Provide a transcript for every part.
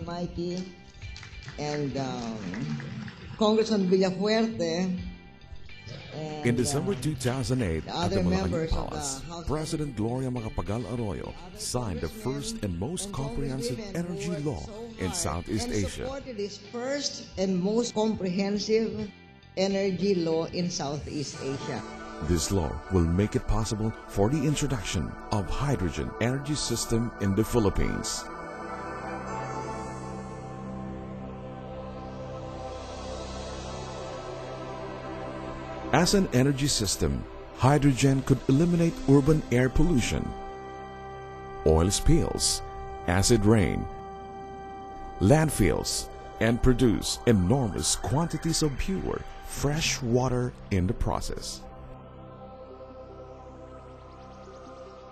Mikey and Congressman Villafuerte. In December 2008, at the Malacanang members of Palace, the House President Gloria Macapagal Arroyo signed the first and most comprehensive energy law in Southeast Asia. Supported this first and most comprehensive energy law in Southeast Asia. This law will make it possible for the introduction of hydrogen energy system in the Philippines. As an energy system, hydrogen could eliminate urban air pollution, oil spills, acid rain, landfills, and produce enormous quantities of pure, fresh water in the process.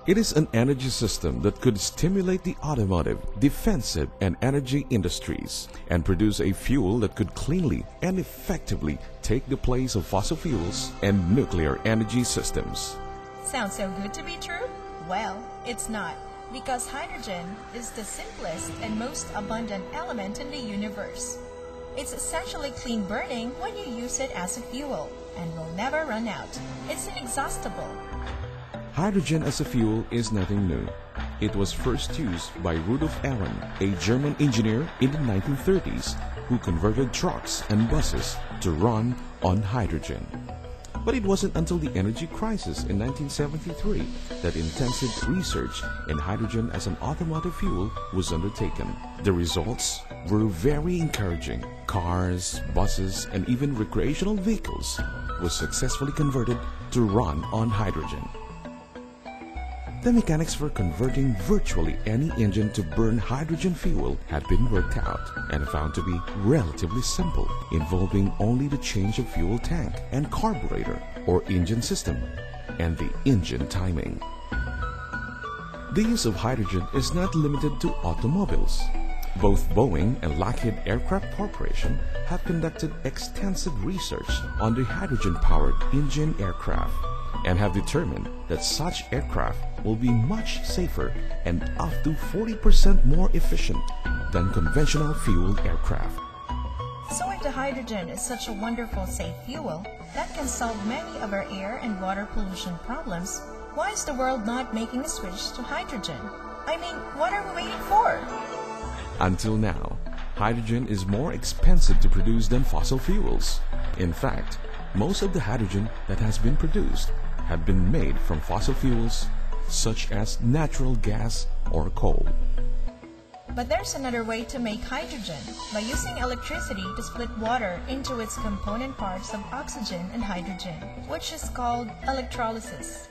It is an energy system that could stimulate the automotive, defensive, and energy industries and produce a fuel that could cleanly and effectively take the place of fossil fuels and nuclear energy systems. Sounds so good to be true? Well, it's not, because hydrogen is the simplest and most abundant element in the universe. It's essentially clean burning when you use it as a fuel and will never run out. It's inexhaustible. Hydrogen as a fuel is nothing new. It was first used by Rudolf Ahlen, a German engineer in the 1930s who converted trucks and buses to run on hydrogen. But it wasn't until the energy crisis in 1973 that intensive research in hydrogen as an automotive fuel was undertaken. The results were very encouraging. Cars, buses, and even recreational vehicles were successfully converted to run on hydrogen. The mechanics for converting virtually any engine to burn hydrogen fuel had been worked out and found to be relatively simple, involving only the change of fuel tank and carburetor or engine system and the engine timing. The use of hydrogen is not limited to automobiles. Both Boeing and Lockheed Aircraft Corporation have conducted extensive research on the hydrogen-powered engine aircraft and have determined that such aircraft will be much safer and up to 40% more efficient than conventional fueled aircraft. So if the hydrogen is such a wonderful safe fuel that can solve many of our air and water pollution problems, why is the world not making a switch to hydrogen? I mean, what are we waiting for? Until now, hydrogen is more expensive to produce than fossil fuels. In fact, most of the hydrogen that has been produced have been made from fossil fuels such as natural gas or coal. But there's another way to make hydrogen, by using electricity to split water into its component parts of oxygen and hydrogen, which is called electrolysis.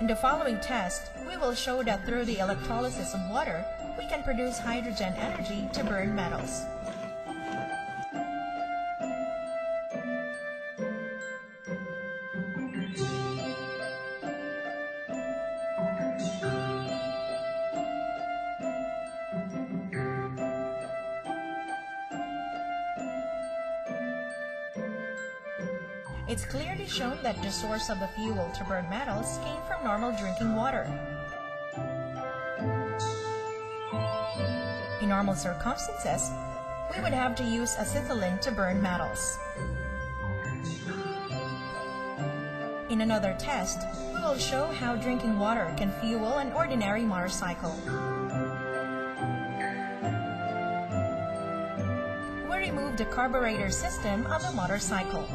In the following test, we will show that through the electrolysis of water, we can produce hydrogen energy to burn metals. It's clearly shown that the source of the fuel to burn metals came from normal drinking water. In normal circumstances, we would have to use acetylene to burn metals. In another test, we will show how drinking water can fuel an ordinary motorcycle. We remove the carburetor system of the motorcycle.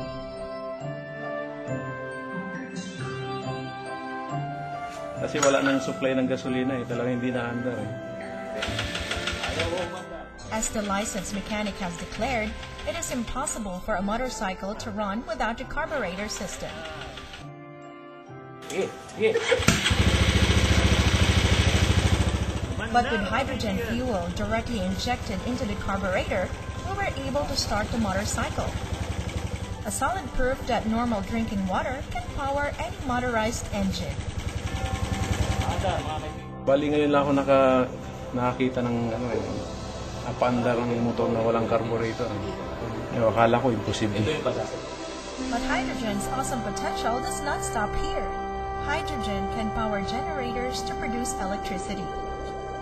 Kasi wala nang supply ng gasolina talagang hindi naandar As the licensed mechanic has declared, it is impossible for a motorcycle to run without a carburetor system. But with hydrogen fuel directly injected into the carburetor, we were able to start the motorcycle. A solid proof that normal drinking water can power any motorized engine. Bali ngayon lang ako nakakita ng napandar ng motor na walang carburetor. Akala ko imposible. But hydrogen's awesome potential does not stop here. Hydrogen can power generators to produce electricity.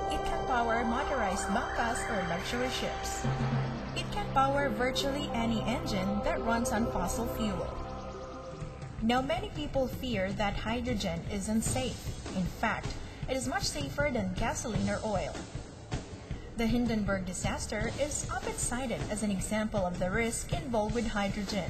It can power motorized bangkas or luxury ships. It can power virtually any engine that runs on fossil fuel. Now, many people fear that hydrogen is unsafe. In fact, it is much safer than gasoline or oil. The Hindenburg disaster is often cited as an example of the risk involved with hydrogen.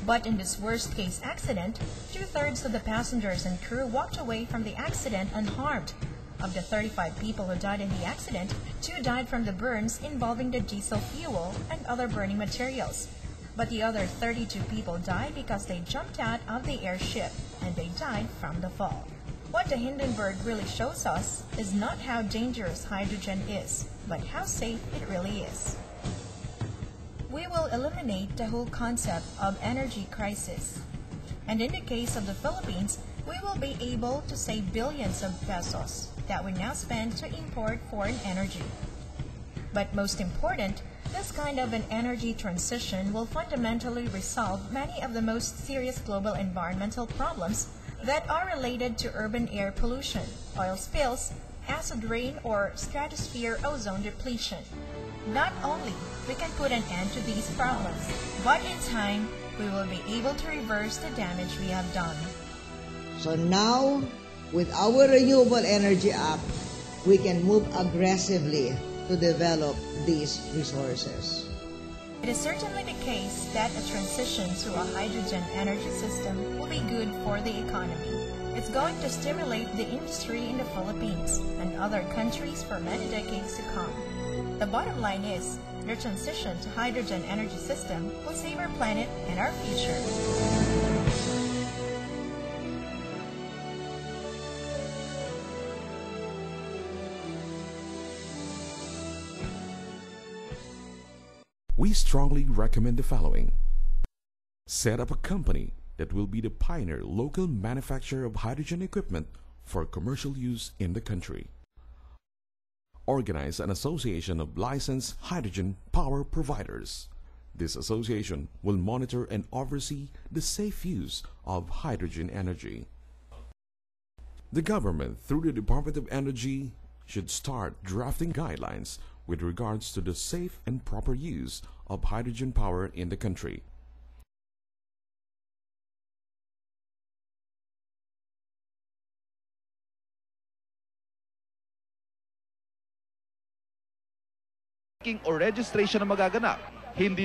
But in this worst-case accident, 2/3 of the passengers and crew walked away from the accident unharmed. Of the 35 people who died in the accident, 2 died from the burns involving the diesel fuel and other burning materials. But the other 32 people died because they jumped out of the airship, and they died from the fall. What the Hindenburg really shows us is not how dangerous hydrogen is, but how safe it really is. We will eliminate the whole concept of energy crisis. And in the case of the Philippines, we will be able to save billions of pesos that we now spend to import foreign energy. But most important, this kind of an energy transition will fundamentally resolve many of the most serious global environmental problems that are related to urban air pollution, oil spills, acid rain, or stratosphere ozone depletion. Not only we can put an end to these problems, but in time, we will be able to reverse the damage we have done. So now, with our Renewable Energy Act, we can move aggressively to develop these resources. It is certainly the case that a transition to a hydrogen energy system will be good for the economy. It's going to stimulate the industry in the Philippines and other countries for many decades to come. The bottom line is, the transition to hydrogen energy system will save our planet and our future. We strongly recommend the following. Set up a company that will be the pioneer local manufacturer of hydrogen equipment for commercial use in the country. Organize an association of licensed hydrogen power providers. This association will monitor and oversee the safe use of hydrogen energy. The government, through the Department of Energy, should start drafting guidelines with regards to the safe and proper use of hydrogen power in the country. O registration na magaganap, hindi